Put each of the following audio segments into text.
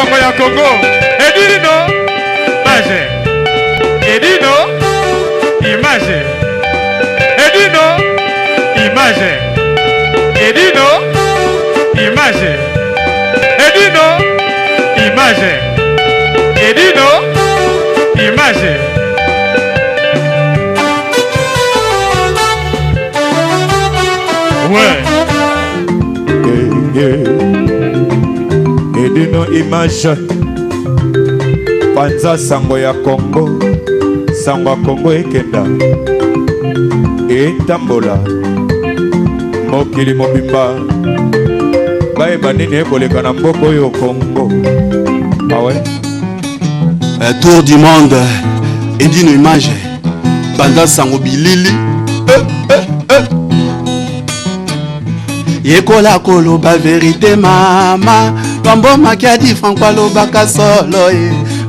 sango ya Congo. Edino, image. Edino, image. Edino, image. Edino, image. Edino, image. Edino, image. Ouais. Edino image. Panza sango ya Congo. Sango ya Congo ekenda. Etambola. Mokili mobimba. Bae banini ekoleka na mboko yo Congo. Ah ouais. Tour du monde. Edino image. Panza sango bilili. Yekola koloba vérité mama Bambo kia di Franco alobaka solo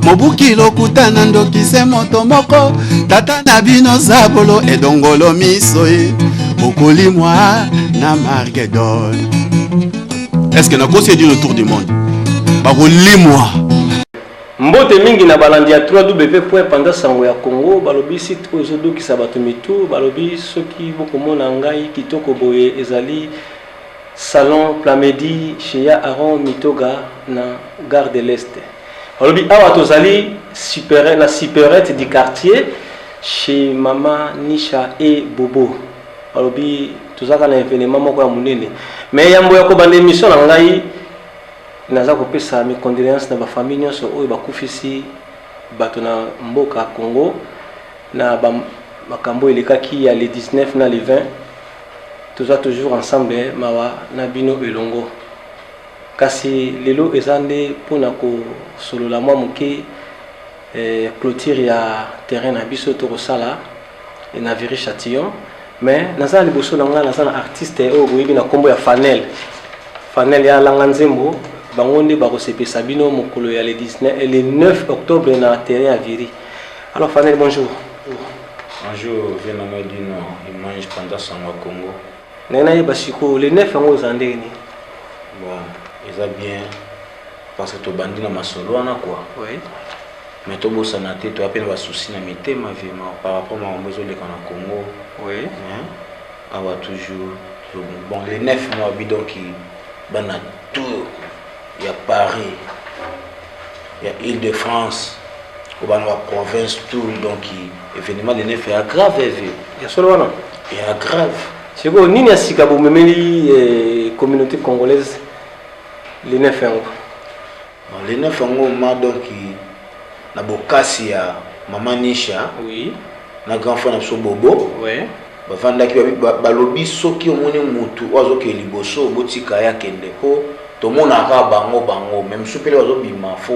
Mobuki lokutana ndokise moto moko Tata na bino zabolo edongolo miso Okoli moi na Margedon. Est-ce que na kosi dit le tour du monde? Bakoli moi Mbote mingi na balandi ya 3w.pandasango ya Congo balobi site ozodokisa bato mitu balobi soki bokomona ngai kitoko boye ezali Salon Plamedi chez Aaron Mitoga na Gare de l'Est. Alobi awa tozali na superette du quartier chez Mama Nisha et Bobo. Alobi tozaka na événement moko ya munene. Mais yambo ya ko bande émission na ngai naza kopesa mes condoléances na ba famille nyonso oyo bakufisi bato na mboka Congo na makambo elekaki ya le 19 na le 20. Tous toujours ensemble mawa nabino elongo kasi lelo ezande pona ko solo la mwa muke clôture ya terrain na biso to sala et na Viry Châtillon mais naza liboso na nga naza na artiste o boyebi na kombo ya Fanel ya Langa Nzembo bango nde ba kosepesa bino mokolo ya le 19 et le 9 octobre na terrain ya Viry. Alors Fanel, bonjour. Bonjour, viens na dino image pandasango ya Congo. Nena yebasiko le 9 yango zandeni. Bon, ça bien parce que to bandi na masolo wana quoi. Oui. Mais to bossa na te to appelle ba souci na mitema vraiment par rapport à mambo le kana Congo. Oui. Hein? Awa toujours bon le 9 mois bidon qui bana tout il y a Paris. Il y a Île-de-France. Au bana la province tout donc événement le 9 est grave événement. Il y a solo wana. Il y a grave. C'est quoi nini asika bo memeli communauté congolaise les 9 ans. Les 9 ans donc na bokasi ya Mama Nisha. Oui. Na grand frère na Bobo. Oui. Bavanda ki balobi soki omoni mutu wazo ke liboso botika ya kende ko to mona ka bango même supele wazo bima fo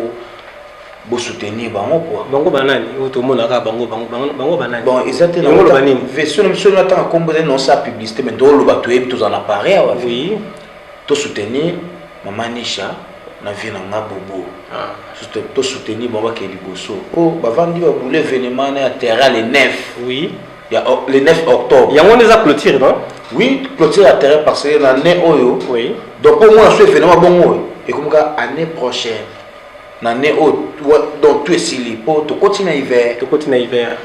bo soutenir bango quoi. Bango banani to mona ka bango banani. Bon exactement. Bango banani. Version monsieur na tant composé non sa publicité mais do lo bato ebi to en appareil wa. Oui. To soutenir Mama Nisha na vie na Bobo. Ah. Juste to soutenir baba ke liboso. Ko bavandi ba boule événement na terrain le 9. Oui. Il y a le 9 octobre. Il y a un des clôture, non? Oui, clôture à terrain parce que l'année Oyo. Oui. Donc pour moi, je fais bon et comme ça, l'année prochaine, l'année Oyo, donc tu es si pour tu continues hiver. Tu continues hiver.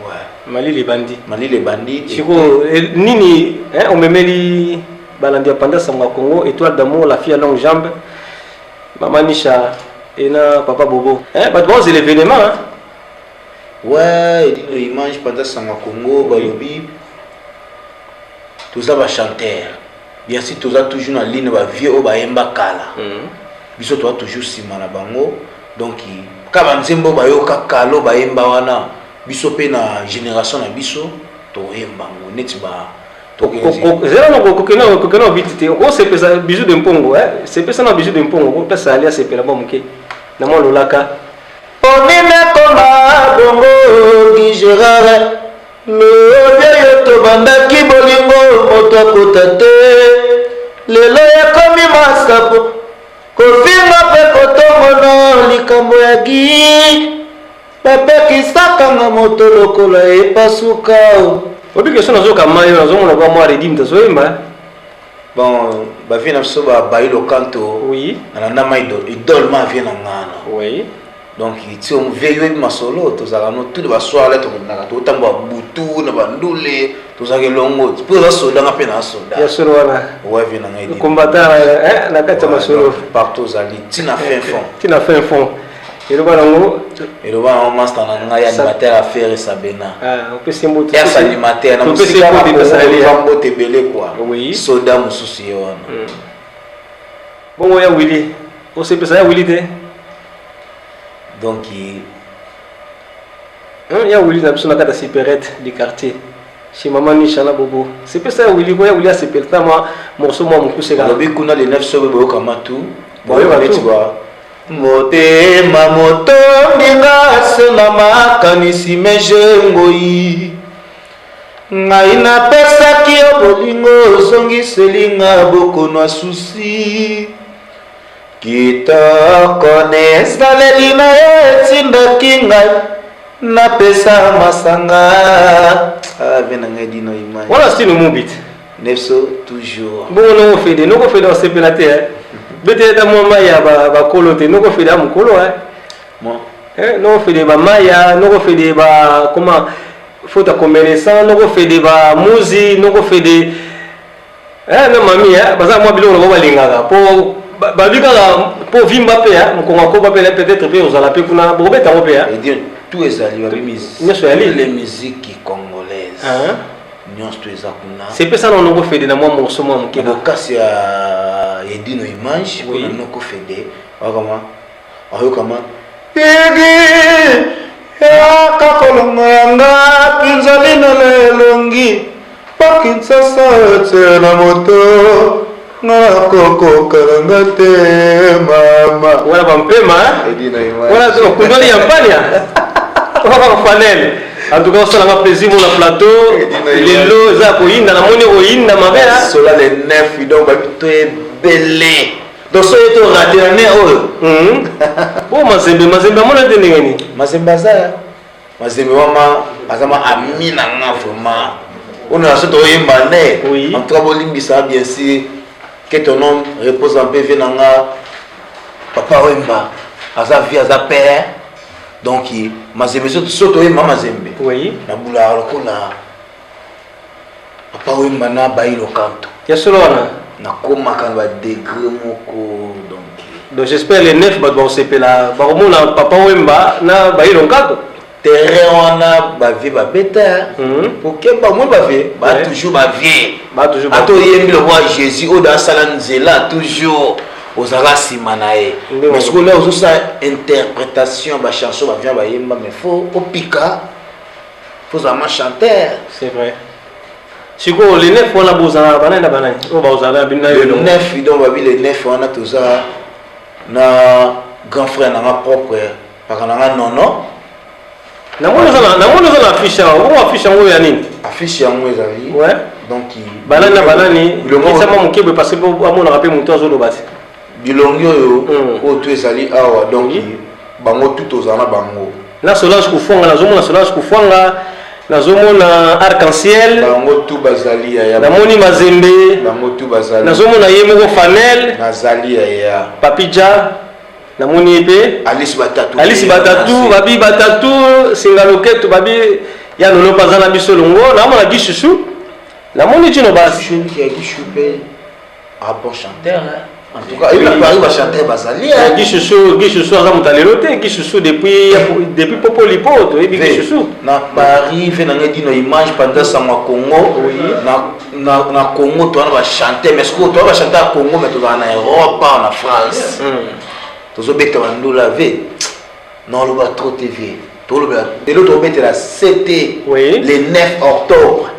Ouais. Mali les bandits. Mali les bandits. Chico, nini, hein, on me met les balandia panda samba Congo, étoile d'amour, la fille à longue jambe, Mama Nisha et na papa Bobo. Hein, bah bon, c'est l'événement, hein. Ouais, il dit l'image pendant Sanga Congo, Balobi, tous ça va chanter. Bien sûr, tous ça toujours dans la ligne, va vieux au Baemba Kala. Biso toi toujours Simana Bango. Donc, quand Nzembo Bayo Kakalo Baemba Wana, Biso pe na génération na Biso, to Embango, Netiba. Zéro non, coquena vite. On s'est fait bijou de Mpongo, hein. C'est pas ça, non, bijou de Mpongo. On peut s'allier à ces pélables, ok. Dans mon lolaka. Onime koma bongo Gérard le to banda ki bolingo moto kotate lelo ya komi masapo kofinga pe kotomono likambo ya gi pepe kisaka na moto lokola e pasuka obi question nazo kama yo nazo mona kwa mwa redim tazo yemba bon ba vie na so ba bailo kanto Oui. na ma idole ma vie na ngana Oui. donc ti on veille masolo to za no tout ba soir là to na to tamba butu na bandule to za ke longo pour la soda na pena soda Ya solo wana. ouais vie na ngai Combattant na kati ya masolo. partout zali tina fin fond Tina fin fond. Et le banango et le ba master na ngai animateur à faire sabena on peut simboter. ya animateur na musique ba mbote belé quoi Oui. soda mususi wana Bon ya Willy. On sait pas ça Willy té. donc Il y a Willy dans la carte séparate du quartier. Chez maman Nishana Bobo. C'est pas ça Willy, quoi Willy a séparé moi morceau moi mon coup c'est lobi kuna les 9 sobe boyo kamatu Boyo tu vois motema moto ndinga sena makanisi mejengoi ngai napesaki yo bolingo ozongiselinga bokono ya susi kitoko nesaleli na ye etindaki ngai napesa masanga ave na ngai dino image voilà c'est le mobile. Nefso toujours Bon on fait des non fait dans CPLT hein. Bete ta mama ya ba kolote non fait da mukolo hein. bon Non fait des ba maya, non fait des ba comment faut ta commerçant, non fait des ba muzi, non fait des non mami hein, parce que moi bilo on va linga pour ba bika pour vimba pe hein, mkonga ko ba peut-être pe aux ala pe kuna bo beta mo pe hein. et dire tout est allé avec musique les musiques congolaises Hein? c'est pas ça non fait de moi morceau moi qui le cas c'est à Edino Image oui non ko fait de comment ya kakolongo yanga pinzali na lelongi pakinsasa tena moto na koko karanga te mama wala bampema Edino Image wala tu kundoli ya mpania wala fanel en tout cas ça m'a plaisir mon plateau les lots za ko yinda na moni ko yinda mabera cela les 9 donc ba to belé donc so eto raté né bon mazembe mona de ngeni mazembe za mazembe mama azama amina nga vraiment on a ce to yimba né oui en tout cas bolimbisa bien sûr que ton nom repose en paix venanga papa wemba aza vie aza père donc mazembe soto yimba mazembe oui na bula lokola papa wemba na bailo kanto ya solo wana na koma kan ba degré moko donc j'espère les 9 ba sepela ba komona papa wemba na bailo kanto terrain wana ba vie ba beta pour que ba mo ba vie ba toujours ba vie ato yembi le roi Jésus o da sala nzela toujours aux arasima nae mais ce que là aussi ça interprétation ba chanson ba vient ba yemba mais faut au pika faut ça chanteur c'est vrai siko les 9 wana bozana banana banana o ba ozala bina yo le 9 donc ba bi le 9 wana toza na grand frère na propre par na nono na mona za affiche on affiche ngo ya nini affiche yango ezali ouais donc banani le mot ça m'a mukebe parce que amona rapé muto azo lobati bilongi oyo o to ezali awa donc bango tout ozana bango na Solange Kufwanga nazomona Solange Kufwanga nazomona arc-en-ciel bango tout bazali ya namoni mazembe bango tout bazali nazomona ye moko fanel nazali ya papija namoni epe Alice Batatu babi batatu singaloketo babi ya nono pazana biso longo namona gisusu namoni tino basi qui a dit choupe un bon chanteur en tout cas il a parlé va chanter bazali gisusu aza mutalelo te gisusu depuis popolipo to ebi gisusu na Paris fait na dino image pendant ça ma Congo na Congo to va chanter mais ce que to va chanter à Congo mais to en Europe en France tozo beta wando laver non le ba trop TV to le ba de l'autre beta la CT le 9 octobre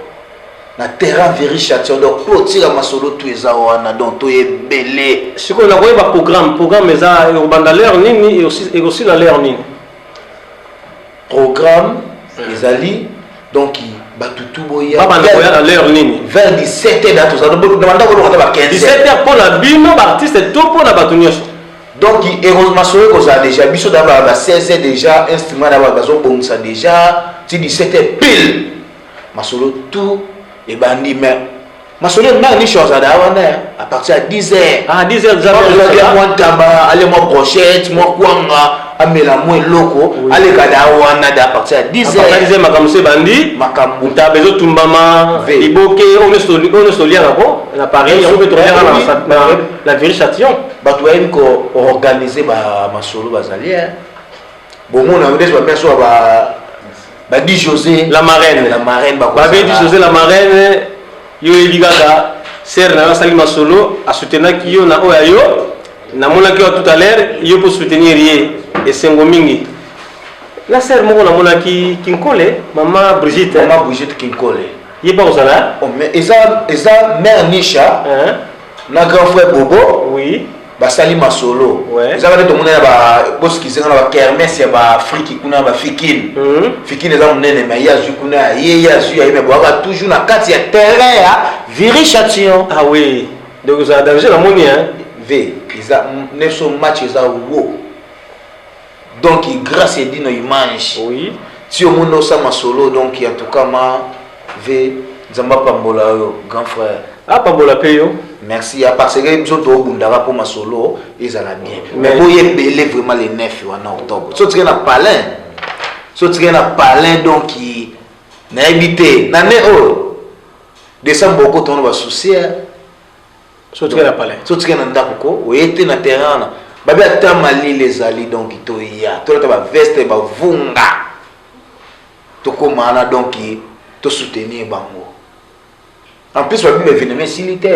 na terrain Viry-Châtillon donc pour tirer masolo tout eza wana donc to ebelé siko na koyeba programme eza obanda l'air nini et aussi la l'air nini programme ezali donc batutu boya baba na koya l'air nini vers 17h da toza demanda ko ba 15h 17h pour la bino ba artiste tout pour na batunyoso donc heureusement que ça déjà biso d'abord à 16h déjà instrument d'abord bazo bonsa déjà si 17h pile masolo tout et bandi mais masolo mère ni chose à partir de 10h. Ah 10h déjà moi taba aller moi brochette moi kwanga amela moi loko aller kada wana à partir de 10h. À partir de 10h makamse bandi makambu ta bezo tumbama iboke on est solien là-bas na Paris on peut trouver la vérification bato aime ko organiser ba masolo bazali bon mon a déjà bien sûr ba dit José la marraine ba dit José la marraine yo eligaka ser na sali masolo a soutenir ki yo na oyo na mona ki tout à l'heure yo pour soutenir yé et sengo mingi la ser mo na mona ki kinkole maman Brigitte Kinkole yé pas osala mais eza mère Nisha na grand frère Bobo oui basali masolo eza ba to mona ba boskizenga na ba kermesse ya ba Afrique kuna ba fikine fikine eza munene mais ya zu kuna ye ya zu ya me boaka toujours na kati ya terrain ya Viry-Châtillon. Ah oui donc vous avez danger la moni hein v eza neso match eza wo donc grâce à dino image oui si au monde sa masolo donc en tout cas ma v Nzamba Pambola grand frère ah Pambola peyo merci à parce que nous autres bundara pour ma solo ils allaient bien mais vous y belé vraiment les 9 en octobre so tu na palin donc qui na habité na né décembre beaucoup ton va souci so tu na palin so tu na ndako ko était na terrain babi atamali les ali donc to ya to ta veste ba vunga to komana donc to soutenir bango en plus babi événement silité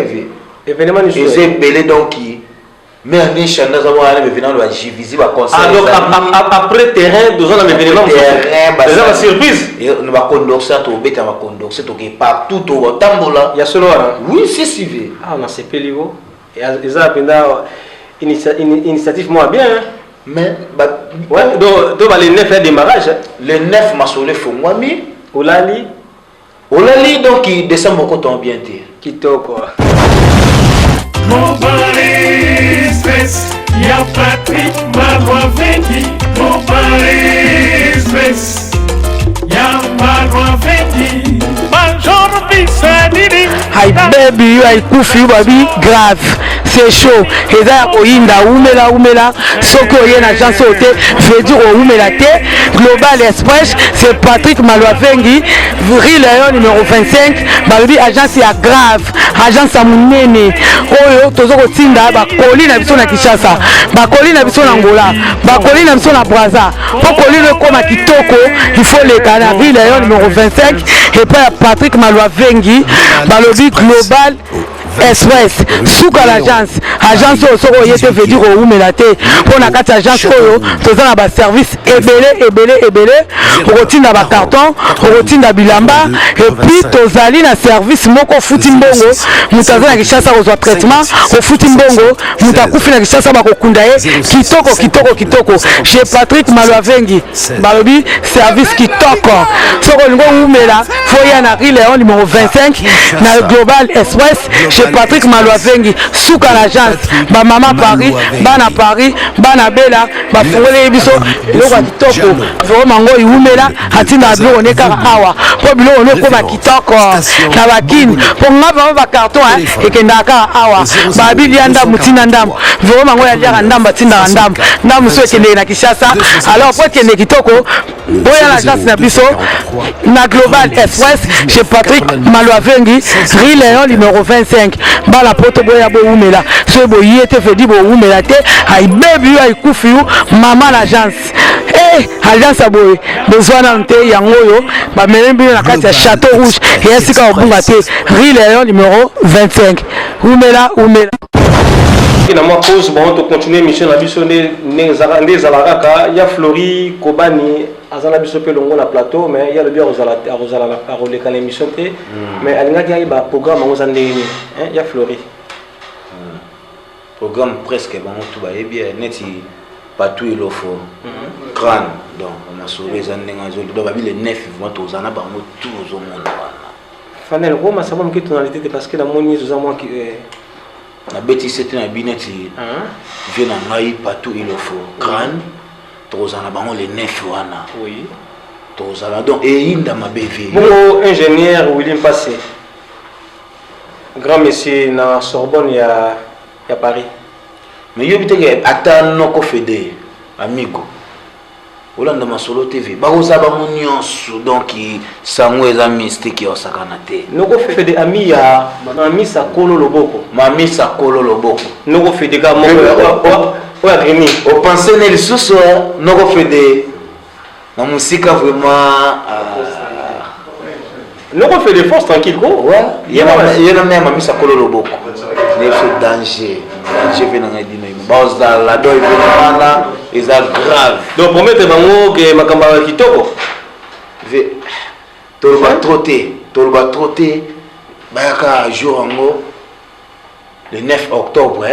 événement ni ils ont belé donc qui mais en échange nous avons un événement de JVZ va concert ah donc après terrain deux ans événement c'est une surprise et nous va condoxer to beta va condoxer to que partout au tambola il y a solo oui c'est civé ah on a CP ligo et ils ont pendant initiative moi bien mais ouais donc les 9 fait démarrage le 9 masolé font moi mi olali donc il descend beaucoup ton bien dire kitoko Mon balai stress, y'a Patrick Marois Vengi. Mon balai stress, y'a Marois Vengi. Major Bissadini. Hi baby, you are kufi baby grave. C'est chaud. Et là, oinda umela. Soko yen agence hotel, veut dire umela te. Global Express, c'est Patrick Malwavengi. Vril Lion numéro 25. Baby agence ya grave. Agence à munene. Oyo tozoko tinda ba koli na biso na Kinshasa. Ba koli na biso na Angola. Ba koli na biso na Brazza. Pour koli le koma kitoko, il faut le kana Vril Lion numéro 25 et pas Patrick Malwavengi. Balobi Global Express souka l'agence soko yete veut dire ou melate pour na kati agence oyo tozana ba service ebele rotina ba carton rotina bilamba et puis tozali na service moko futi mbongo mutaza na Kinshasa kozwa traitement au futi mbongo mutakufi na Kinshasa ba kokunda ye kitoko chez Patrick Malwavengi balobi service kitoko soko lingo umela foya na Rileon numéro 25 na Global Express chez Patrick Malwavengi souka l'agence ba mama Paris bana bela ba fongole biso loko kitoko vraiment ngo iumela atinda bilo oneka awa po bilo oneko ba kitoko na bakini po ngaba ba carton ekendaka awa ba bilianda mutina ndam vraiment ngo ya jara ndamba tinda ndam so ekende na Kinshasa alors po ekende kitoko boya l'agence na biso na Global Express chez Patrick Malwavengi Rileon numéro 25 bala poto boya bo umela so bo yete fedi bo umela te ay baby ay kufi mama l'agence agence aboye besoin na nte yango yo ba melembi na kati ya Château Rouge et sika obunga te Rileon numéro 25 umela na moi pause bon to continuer mission na biso ne zalaka ya Flori Kobani azana biso pe longo na plateau mais il y a le bien rozala roleka na émission te mais alingaki ba programme ngo zandeni hein ya Flori programme presque bon tout ba bien neti partout il faut crâne donc on a sauvé zandenga zo do ba bi le 9 vont to zana ba ngo tout au monde Fanel Roma ça m'a qui tonalité parce que la moni zo moi qui na beti c'était na bineti vient na ngai partout il faut crâne tozana bango les 9 wana oui tozala donc et inda mabevi bon ingénieur William Passé grand monsieur na Sorbonne ya Paris. Mais yo biteke atanoko fede amigo. Olanda Masolo TV. Baroza ba nyonso donc sango eza mystique yo sakana te. Noko fede ami ya Mami Sakolo Loboko. Mami Sakolo Loboko. Noko fede ka moko o agrimi. O penser ne lisusu noko fede na musika vraiment noko fede force tranquille ko. Ouais. Yena même Mami Sakolo Loboko. Ne fait danger. Danger venanga dino. Baoza la do venanga is grave. Donc promettre bango que makamba kitoko. Tolba trotter. Bayaka jour ango le 9 octobre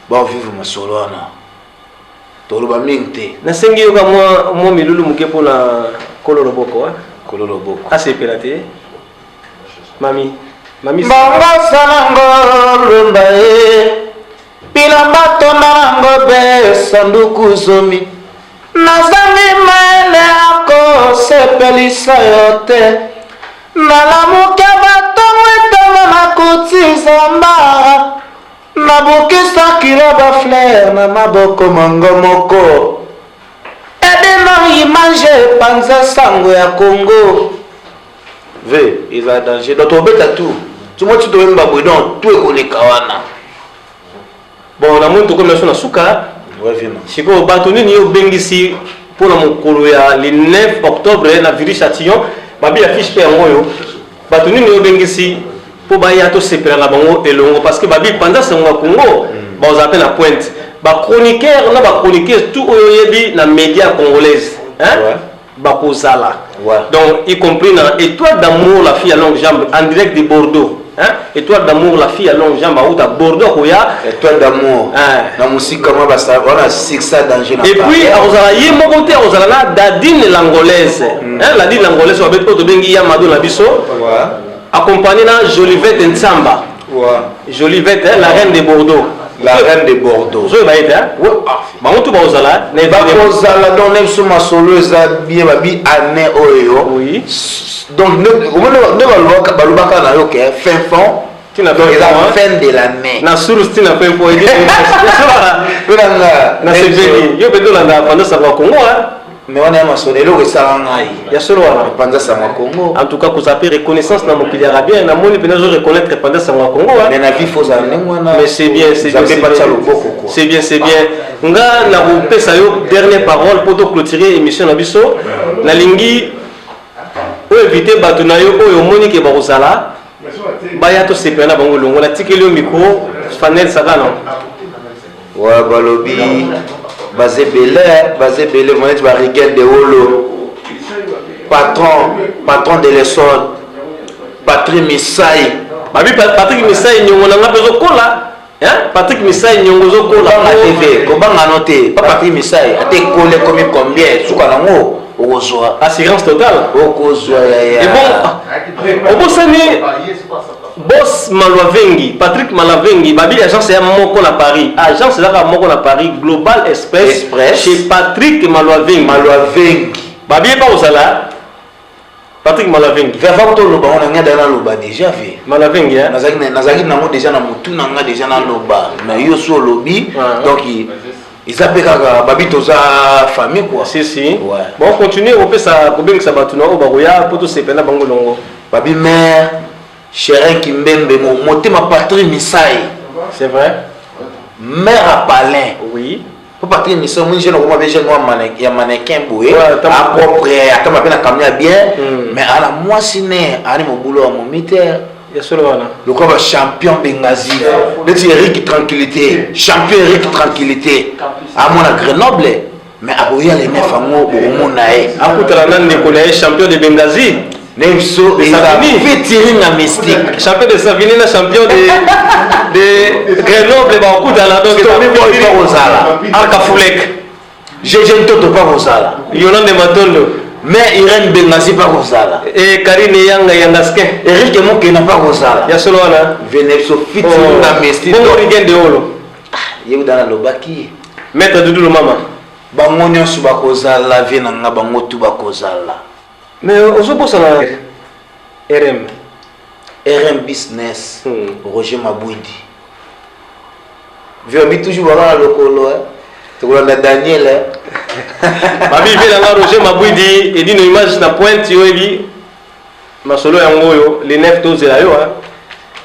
ba vivre Masolo na. Tolba mingte. Na sengi yoka mo milulu muke pona Kolo Loboko Kolo Loboko. Assez pelate. Mami Banga sanango lumba Pilamba tonango be sanduku zomi Nazami maele ako sepelisa yote Nalamuke batongo etama na kutiza mbara Nabukisa kiraba flare na maboko mango moko Edeno image panza sango ya Congo Ve, il va danger. Donc on bête à tout. Tout le monde doit même babouer donc tout est collé kawana. Bon, on a monté comme la souka. Ouais, vraiment. Si vous battez ni au bengisi pour la mokoloya le 9 octobre na Viri Châtillon, babi affiche pe ngoyo. Battez ni au bengisi pour baya to sepela la bango et longo parce que babi pendant ce mois Congo, ba on appelle la pointe. Ba chroniqueur na ba chroniqueur tout oyebi na média congolaise, hein? Ouais. Bakozala. Ouais. Donc, y compris dans Étoile d'amour, la fille à longue jambe, en direct de Bordeaux. Hein? Étoile d'amour, la fille à longue jambe, à Bordeaux, Koya. Étoile d'amour. Dans la musique, comment va ça? On a ça danger. Et puis, Ozala, y est mon côté, Ozala, Dadine l'angolaise. La Dadine l'angolaise, on va mettre au Bengi Yamadou Labiso. Accompagné dans Jolivette Nsamba. Jolivette, la reine de Bordeaux. La reine de Bordeaux. Vous avez été, hein? Oui. Bah, on tout va Ozala. Ozala, donc, on sur ma solo, bien, babi, année, oyo. Oui. Donc, au moins, nous allons fin fond. Tu n'as Donc, pas la fin de l'année. Na suru tu n'as pas un point. Na sebeli. Yo bedo la pendant ça va Congo, hein? Mais on a ma sonelo que ça Ya solo wana. pendant ça va Congo. En tout cas, vous avez reconnaissance dans mon pays arabien. Na moni pena je reconnaître pendant ça va Congo, hein? Mais la vie faut ça Mais c'est bien, c'est bien. C'est bien, c'est bien. Nga na vous pesa yo dernière parole pour clôturer émission na biso. Na lingi o éviter bato na yo oyo moni ke ba kozala. Baya to sepena bango longo na tikeli au micro Fanel Sagano. Ouais, balobi basé belé moi tu vas Rigel de Holo. Patron de l'Essonne. Patrick Missaï. Babi Patrick Missaï nyongo na ngabezo kola. Hein? Patrick Missaï nyongo zo kola na TV. Comment noté? Pas Patrick Missaï, a été collé combien Souka nango. Assurance totale. Et bon, Boss Malavengi, Patrick Malavengi, Babi agence est à Moko na Paris. Agence est à Moko na Paris, Global Express. Chez Patrick Malavengi. Babi est pas au salaire. Patrick Malavengi. Avant tout le bas, on a dans le bas déjà vu. Malavengi, hein? Nazaki n'a déjà na mutu nanga déjà dans le bas. Na yo sur lobby, donc ils appellent Babi toza famille quoi. Si. Ouais. Bon, on continue, on fait ça, combien que ça va tourner au Baroya pour tout ces peines à Bango Longo. Babi mère, Chérin Kimbembe, Motema Patrick Missaï. C'est vrai? Mère à Palin. Oui. Pour Patrick Missaï, moi j'ai un mannequin boué. Approprié, à ma peine à camion bien. Mais à la moi ciné, à mon boulot à mon militaire. Le quoi champion Benghazi. Le Eric Tranquillité. Champion Eric Tranquillité. À mon Grenoble. Mais à Boya les neuf amours pour mon naï. À Koutalanan Nicolai, champion de Benghazi. Nemso et Savini. Fait la mystique. Champion de Savini, champion de Grenoble. Bah, Koutalanan. Tomé Boy Parosala. Arcafoulek. J'aime tout pas Rosala. Yonan de Matondo. Mais Irène Benghazi pas Rosala. Et Karine Yanga Yandaske. Eric Moké n'a pas Rosala. Yasolana. Venepso fit la mystique. Bon, Rigen de Holo. Yéou dans la Lobaki. Maître Doudou Mama. Bango nyonso bakozala vie na nga bango tu bakozala. Mais ozobosa na RM. RM Business, Roger Mabouidi. Viens toujours voir le colo, tu vois Daniel. Babi vient Roger Mabouidi et dit une image na pointe yoebi. Ma solo yango les 9 tous là yo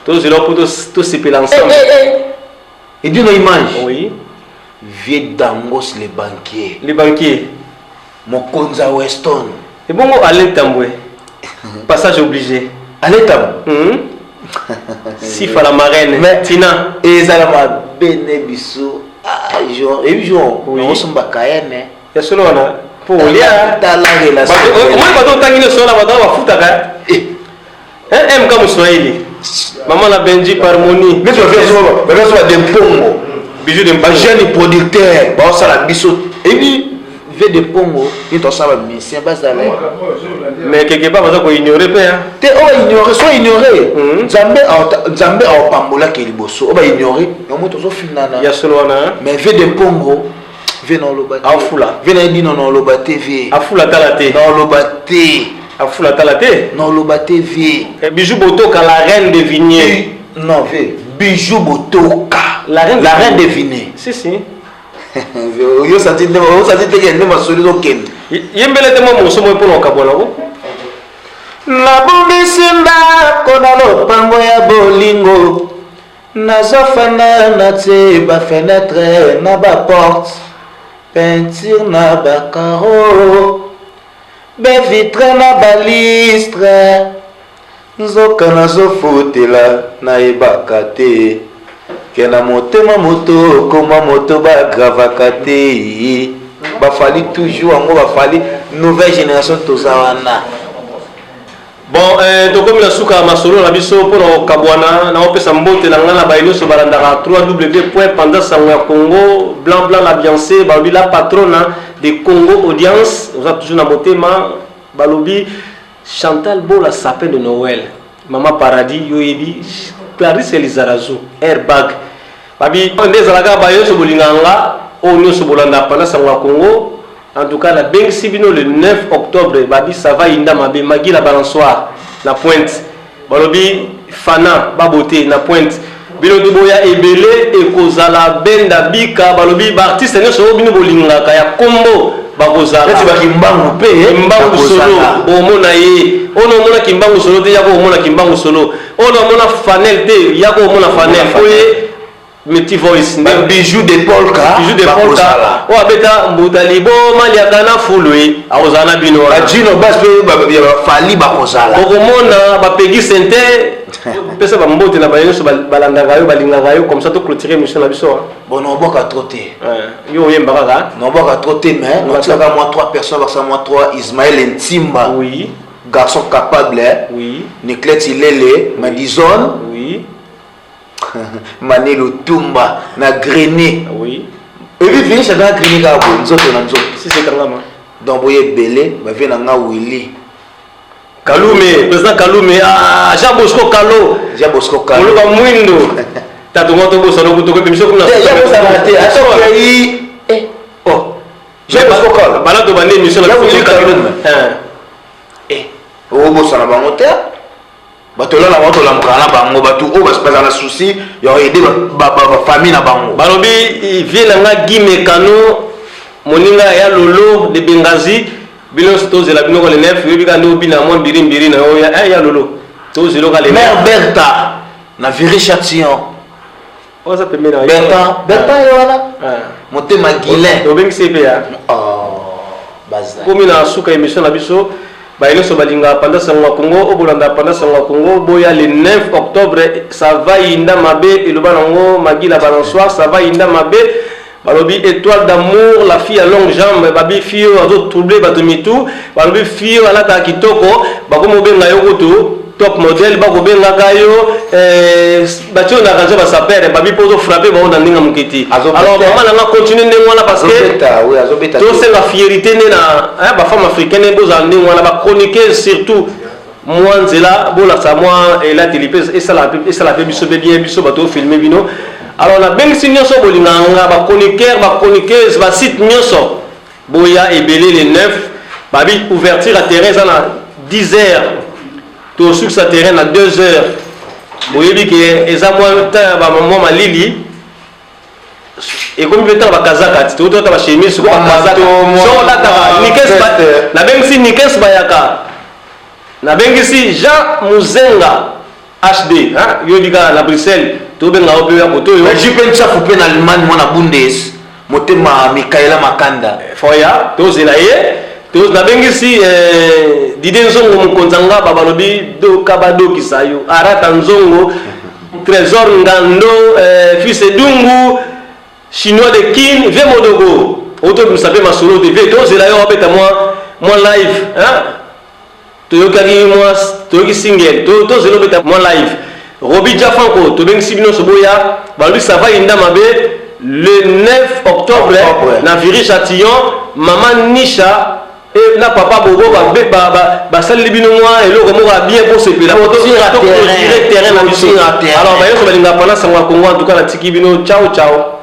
tous là pour tous se peler ensemble. Et dit une image. Oui. Vieux Dangos les banquiers. Les banquiers. Mokonza Weston. Et bon aller tamboué. Passage obligé. Allez tam. Si fa la marraine. Tina. Et ça la bene biso. Ah jour et jour. On se bat Kayenne. Ya solo na. Pour lia. Ta la relation. Moi pas tant ngine solo ba ba futa ka. M comme Swahili. Maman la Benji par Moni. Mais tu vas faire des pongo. Bijou de ba jeune producteur. Ba ça la biso. Et puis fait des pongo. Il doit savoir mission ba ça là. Mais quelque part ça ko ignorer pe hein. Te o ignorer, soit ignorer. Nzambe a pambola ke liboso. O ba ignorer. No moto zo finana. Ya solo na. Mais fait des pongo. Viens dans l'Oba TV. Afula. Viens dire non l'Oba TV. Afula talate. Dans l'Oba TV. Afula talate. Non l'Oba TV. Bijou Botoka la reine des vignes. Non, Bijou Botoka. La reine des vignes. Si si. Yo senti te que ndema solo ken. Yembele te mo somo pour no kabona ko. Na bumisinda kona lopango ya bolingo. Nazofana na te ba fenêtre na ba porte. Peinture na ba carreau. Be vitre na ba listre. Nzoka nazofutela na ebaka te. Kena motema moto koma moto ba gravaka te. Ba fali toujours ango ba fali nouvelle génération tozawana. Bon, comme la souka masolo na biso pour kabwana na opesa mbote na ngana ba inoso barandaka www.pandasango.congo blanc l'ambiance balobi la patrona de Congo audience vous êtes toujours na motema balobi Chantal Bola sapin de Noël Mama Paradis yoyebi Clarisse Elizarazu airbag babi ndeza la ba yoso bolinganga o nyoso bolanda Pandasango Congo. En tout cas, la Beng Sibino le 9 octobre, Babi Sava Inda Mabe Magui la balançoire, la pointe. Balobi Fana Baboté, la pointe. Bino Duboya Ebele et Kozala Benda Bika, Balobi Bartiste, et nous Bino Bolinga, Kaya Combo, Bakozala. Tu vas Kimbangu P, Kimbangu Solo, Omona Ye, Ono Mona Kimbangu Solo, Yako Mona Kimbangu Solo, Ono Mona Fanel T, Yako Mona Fanel, Oye. Meti voice bijou de polka o abeta mbutalibo maliakana fulwe akozana bino ajino bas pe fali bakozala okomona bapegi sente pesa bambote na bayenso balandaka yo balingaka yo comme ça to clôturer mission na biso bon on boka trotter yo oyemba kaka non boka trotter mais on tient moi 3 personnes parce que moi 3 Ismaël Ntimba oui garçon capable oui Niclette Ilele Madison oui Manelo Tumba na Grené. Oui. Et puis fini chacun Grené ka bo nzoto na nzoto. Si c'est kangama. Donc boye belé ba vient na Willy. Kalume, président Kalume Jean Bosco Kalo. Jean Bosco Kalo. Oloba mwindo. Tatongo to boso no kutoka biso kuna. Ya bosa raté. Ato yi oh. Jean Bosco Kalo. Bala to bande mission na Kalume. O bosa na bangote. Batola la moto la mkana bango batu o baspaza na souci yo aider ba famille na bango balobi vient nga Guime Kano moninga ya lolo de Bengazi bilos to zela bino ko le 9 yebi ka ndo bina mo mbiri na yo ya lolo to zelo ka le mère Berta na Viry Châtillon o za pembe na Berta yo wana motema Guilin to bengi sepe ya baza komi na suka émission na biso Baïno Sobalinga Pandasango Congo, Obolanda Pandasango Congo, Boya le 9 octobre, ça va Inda Mabe, et le Banango, Magui la balançoire, ça va Inda Mabe, Balobi étoile d'amour, la fille à longue jambe, Babi fille à d'autres troublés, Batomitou, Balobi fille à la Takitoko, Bakomo Benga Yokoto, top modèle, Bakobenga Gayo, Batio Naraja va s'appeler, Babi Poto frapper, Bao Dandinga Mukiti. Alors, maman, on va continuer parce que tout c'est la fierté de la femme africaine, la chroniquer surtout. Moi, c'est là, bon, là, ça, moi, et là, et ça la fait bien, bateau filmé, bino. Alors, la belle signe, so, bolinganga, ba chroniqueuse, ba site, nyoso, Boya et Belé, les 9, Babi, ouverture à Thérèse, à 10h. Tout sur sa terrain à 2h boyebi ke eza mwa malili ekomi peut-être bakazaka ti to ba chemise ko bakazaka so lata na bengisi Nikes Bayaka na bengisi Jean Muzenga HD yobi ka na Bruxelles to benga ope ya koto yo jipe nchafu pe na Allemagne mwana Bundes motema Mikaela Makanda foya to zela ye to na bengisi Dide Nzongo Mukonzanga babalobi do kabado kisayo Arata Nzongo Trésor Ngando Fils Dungu Chinois de Kin, viens Modogo. Auto vous savez ma solo de vie. Donc c'est là on fait moi live, hein. Toyokari moi, toyoki single. Donc c'est là moi live. Robi Jafanko, to ben sibino soboya, ba lui ça va inda mabe le 9 octobre na Viri Châtillon, maman Nisha et na papa Bobo ba sali bino moi et le romo va bien pour se pela. Direct terrain na biso. Alors ba yo so ba linga pana sangwa Congo en tout cas na tiki bino. Ciao ciao.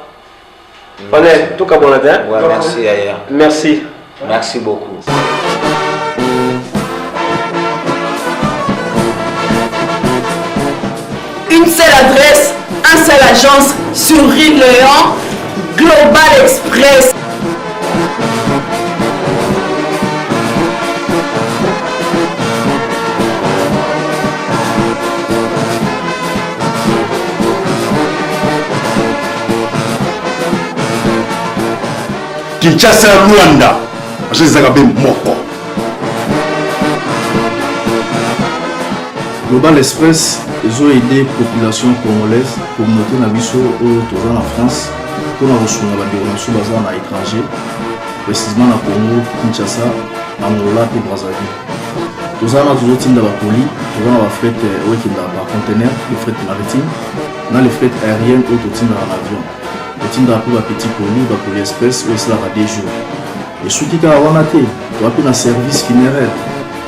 Fanel, tout cas bon matin. Ouais, merci Aya. Merci. Merci beaucoup. Une seule adresse, un seul agence sur Rue Léon, Global Express. Kinshasa Rwanda azezaka be moko. Global Express ils ont aidé population congolaise communauté na biso oyo toza na France pour na kosunga bandeko na biso baza na étranger précisément na Congo Kinshasa Angola pe Brazzaville toza na tozotinda bapoli toza na bafret oyo ekendaka par conteneur le fret maritime na le fret aérien oyo totindaka na avion totinda pe bapetit poli express oyo esalaka 2 jours esuki kaka wana te toa pe na service funéraire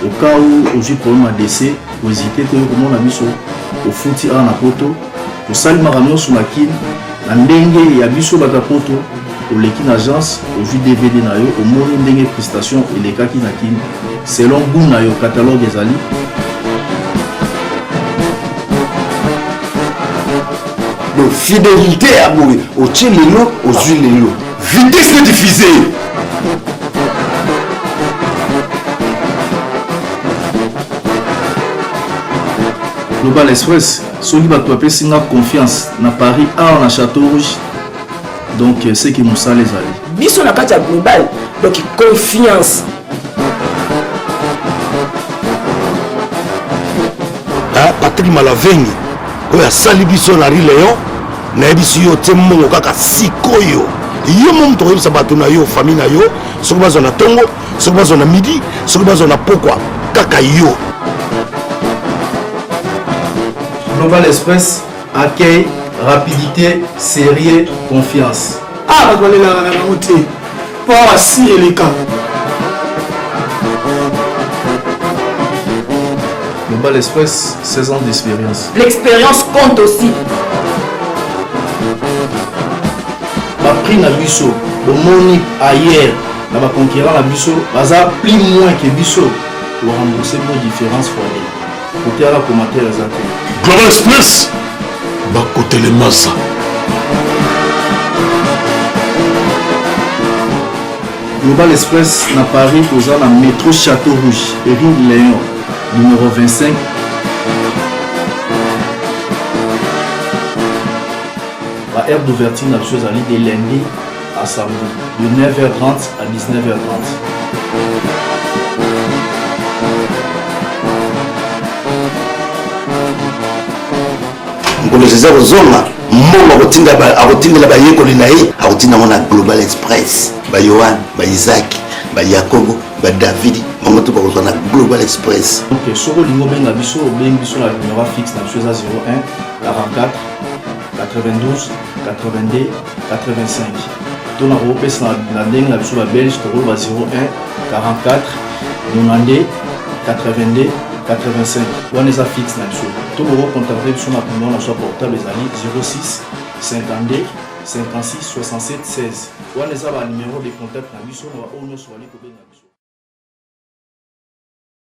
au cas où ozwi problème ya décès kohésite te oyo komona biso ofuti awa na poto tosalimaka nyonso na kini na ndenge ya biso bato ya poto oleki na agence ozwi DVD na yo omoni ndenge prestation elekaki na kini selon goût na yo catalogue ezali donc fidélité à boye otie lelo ozwi lelo vitesse de diffuser. Global Express soki bato bapesinga confiance na Paris awa na Château Rouge donc c'est que mosala ezali biso na kati ya global donc confiance Patrick Malavengi oyo asali biso na Rue Léon nayebi biso yo te mongo kaka sikoyo yo momu tokoyebisa bato na yo famille na yo soki bazwa na ntongo soki bazwa na midi soki bazwa na pokwa kaka yo. Global Express, accueil, rapidité, sérieux, confiance. Ah, bato balelaka na bango te mpo awa si eleka. Global Express, 16 ans d'expérience. L'expérience compte aussi. Ma prix na biso, le moni ailleurs, na ba conquérant na biso, baza plus moins que biso pour rembourser nos différences fois deux. Côté à la commentaire exact. Global Express, bakote le masa. Global Express na Paris, aux na métro Château Rouge, Rue Léon, numéro 25. La aire d'ouverture n'a chose à de lundi à samedi, de 9h30 à 19h30. ngolo zeza kozonga mbongo akotindela bayekoli na ye akotinda ngo na Global Express bayohane baisaki bayakobo badavidi bango to bakozwa na Global Express. Donc soko lingo benga biso obengi biso na numéro fixe na biso eza 01 44 92 82 85 to na kopesa na ndenge na biso babelge tokoloba 01 44 92 82 85 wana eza fixe na biso to bokocontacte biso na numéro na biso ya portable ezali 06 52 56 67 16 wana eza banumero de contact na biso na baoyo nyonso bali kobenga biso.